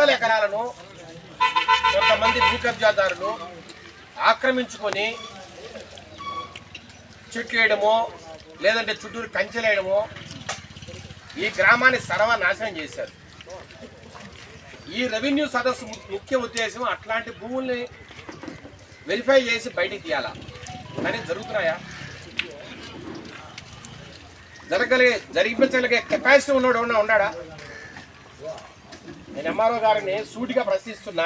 వందల ఎకరాలను కొంతమంది భూ కబ్జాదారులు ఆక్రమించుకొని చెట్లు వేయడమో లేదంటే చుట్టూరు కంచెలేయడమో ఈ గ్రామాన్ని సర్వనాశనం చేశారు. ఈ రెవెన్యూ సదస్సు ముఖ్య ఉద్దేశం అట్లాంటి భూముల్ని వెరిఫై చేసి బయటికి తీయాలా. కానీ జరుగుతున్నాయా? జరిపించగలిగే కెపాసిటీ ఉన్నాడు ఉన్నాడా? నేను ఎంఆర్ఓ గారిని సూటిగా ప్రశ్నిస్తున్నా.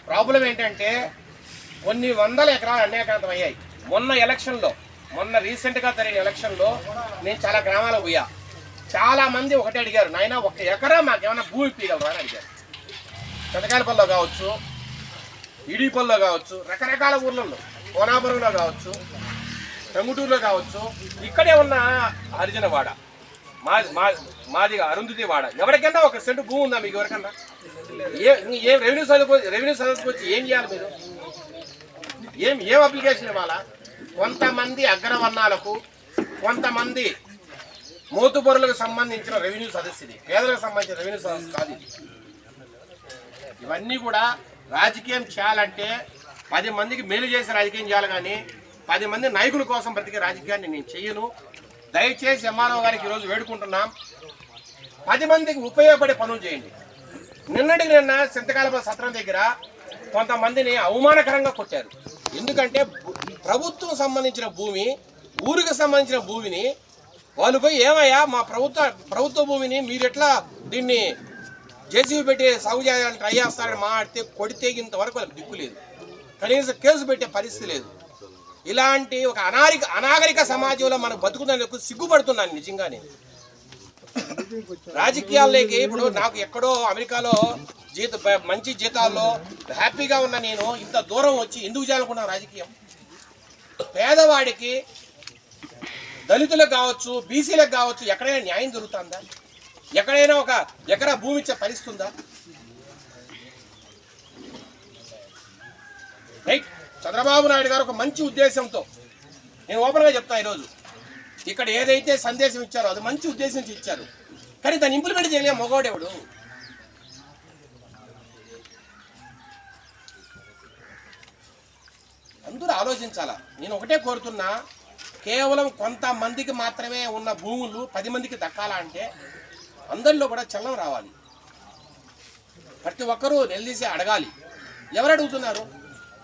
ప్రాబ్లం ఏంటంటే కొన్ని వందల ఎకరాలు అన్యాక్రాంతం అయ్యాయి. మొన్న రీసెంట్గా జరిగిన ఎలక్షన్లో నేను చాలా గ్రామాలకు పోయా. చాలా మంది ఒకటే అడిగారు, నాయన 1 ఎకరా మాకేమైనా భూమి ఇప్పగలరా అని అడిగారు. చందకాయలపల్లిలో కావచ్చు, ఇడీపల్లిలో కావచ్చు, రకరకాల ఊర్లలో, కోనాపురంలో కావచ్చు, టంగుటూరులో కావచ్చు, ఇక్కడే ఉన్న హరిజనవాడ, మాదిగా అరుంధతి వాడ, ఎవరికైనా 1 సెంటు భూమి ఉందా మీకు? ఎవరికన్నా ఏం రెవెన్యూ సదస్సుకు వచ్చి ఏం చేయాలి మీరు? ఏం అప్లికేషన్ ఇవ్వాలా? కొంతమంది అగ్రవర్ణాలకు, కొంతమంది మోతుబరులకు సంబంధించిన రెవెన్యూ సదస్సు ఇది. పేదలకు సంబంధించిన రెవెన్యూ సదస్సు కాదు ఇది. ఇవన్నీ కూడా రాజకీయం చేయాలంటే 10 మందికి మేలు చేసి రాజకీయం చేయాలి, కానీ 10 మంది నాయకుల కోసం బ్రతికే రాజకీయాన్ని నేను చెయ్యను. దయచేసి ఎంఆర్ఓ గారికి ఈరోజు వేడుకుంటున్నాం, 10 మందికి ఉపయోగపడే పనులు చేయండి. నిన్న చింతకాయలపల్లి సత్రం దగ్గర కొంతమందిని అవమానకరంగా కొట్టారు. ఎందుకంటే ప్రభుత్వం సంబంధించిన భూమి, ఊరికి సంబంధించిన భూమిని వాళ్ళు పోయి, ఏమయ్యా మా ప్రభుత్వ భూమిని మీరు ఎట్లా దీన్ని జేసీబీ పెట్టి సాగు చేయాలని ట్రై చేస్తారని మాట్లాడితే కొడితే ఇంతవరకు వాళ్ళకి దిక్కు లేదు, కనీసం కేసు పెట్టే పరిస్థితి లేదు. ఇలాంటి ఒక అనాగరిక సమాజంలో మనం బతుకున్నందుకు సిగ్గుపడుతున్నాను నిజంగానే. రాజకీయాల్లోకి ఇప్పుడు నాకు ఎక్కడో అమెరికాలో మంచి జీతాల్లో హ్యాపీగా ఉన్న నేను ఇంత దూరం వచ్చి ఎందుకు చేయాలనుకున్నాను రాజకీయం? పేదవాడికి, దళితులకు కావచ్చు, బీసీలకు కావచ్చు, ఎక్కడైనా న్యాయం జరుగుతుందా? ఎక్కడైనా 1 ఎకరా భూమి ఇచ్చే పరిస్థితి ఉందా? రైట్. చంద్రబాబు నాయుడు గారు ఒక మంచి ఉద్దేశంతో, నేను ఓపెన్గా చెప్తాను, ఈరోజు ఇక్కడ ఏదైతే సందేశం ఇచ్చారో అది మంచి ఉద్దేశం ఇచ్చారు, కానీ దాన్ని ఇంప్లిమెంట్ చేయలే మగవాడెవడు? అందరూ ఆలోచించాలా. నేను ఒకటే కోరుతున్నా, కేవలం కొంతమందికి మాత్రమే ఉన్న భూములు 10 మందికి దక్కాలా అంటే అందరిలో కూడా చలనం రావాలి. ప్రతి ఒక్కరూ నిలదీసి అడగాలి. ఎవరు అడుగుతున్నారు?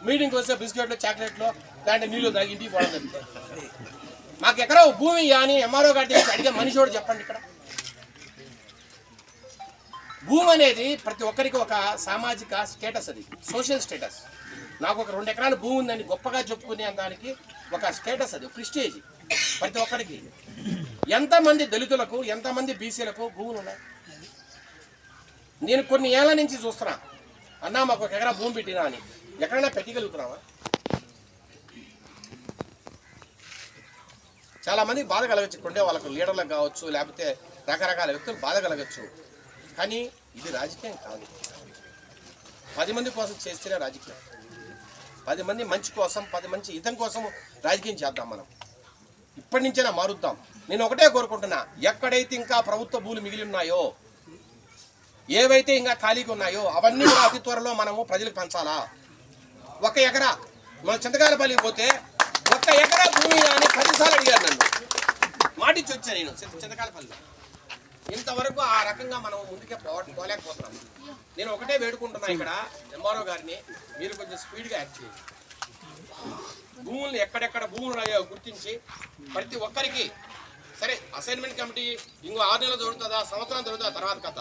మీటింగ్కి వస్తే బిస్కెట్లు, చాక్లెట్లు, దాంట్లో నీళ్ళు తాగి ఇంటికి పోవడం జరుగుతుంది. మాకు ఎక్కడో భూమి అని ఎంఆర్ఓ గారి అడిగే మనిషి కూడా చెప్పండి. ఇక్కడ భూమి అనేది ప్రతి ఒక్కరికి ఒక సామాజిక స్టేటస్, అది సోషల్ స్టేటస్. నాకు ఒక 2 ఎకరాల భూమి ఉందని గొప్పగా చెప్పుకునే దానికి ఒక స్టేటస్, అది ప్రిస్టేజ్ ప్రతి ఒక్కరికి. ఎంతమంది దళితులకు, ఎంతమంది బీసీలకు భూములు ఉన్నాయి? నేను కొన్ని ఏళ్ల నుంచి చూస్తున్నా, అన్నా మాకు 1 ఎకరా భూమి పెట్టినా అని. ఎక్కడైనా పెట్టగలుగుతున్నావా? చాలా మందికి బాధ కలగచ్చు, కొండే వాళ్ళకు లీడర్లకు కావచ్చు, లేకపోతే రకరకాల వ్యక్తులు బాధ కలగచ్చు. కానీ ఇది రాజకీయం కాదు. 10 మంది కోసం చేస్తేనే రాజకీయం. 10 మంది మంచి కోసం, 10 మంచి హితం కోసం రాజకీయం చేద్దాం. మనం ఇప్పటి నుంచైనా మారుద్దాం. నేను ఒకటే కోరుకుంటున్నా, ఎక్కడైతే ఇంకా ప్రభుత్వ భూములు మిగిలి ఉన్నాయో, ఏవైతే ఇంకా ఖాళీగా ఉన్నాయో అవన్నీ కూడా అతి త్వరలో మనము ప్రజలకు పంచాలా. 1 ఎకరా, మన చింతకాయలపల్లికి పోతే 1 ఎకరా భూమి అని 10 సార్లు అడిగారు నన్ను. మాటిచ్చి వచ్చాను నేను చింతకాయలపల్లిలో. ఇంతవరకు ఆ రకంగా మనం ముందుకే పోలేకపోతున్నాం. నేను ఒకటే వేడుకుంటున్నా ఇక్కడ ఎంఆర్ఓ గారిని, మీరు కొంచెం స్పీడ్గా యాక్ట్ చేయండి. భూములను ఎక్కడెక్కడ భూములు ఉన్నాయో గుర్తించి ప్రతి ఒక్కరికి, సరే అసైన్మెంట్ కమిటీ ఇంకో 6 నెలలు జరుగుతుందా, సంవత్సరం జరుగుతుందా తర్వాత కథ,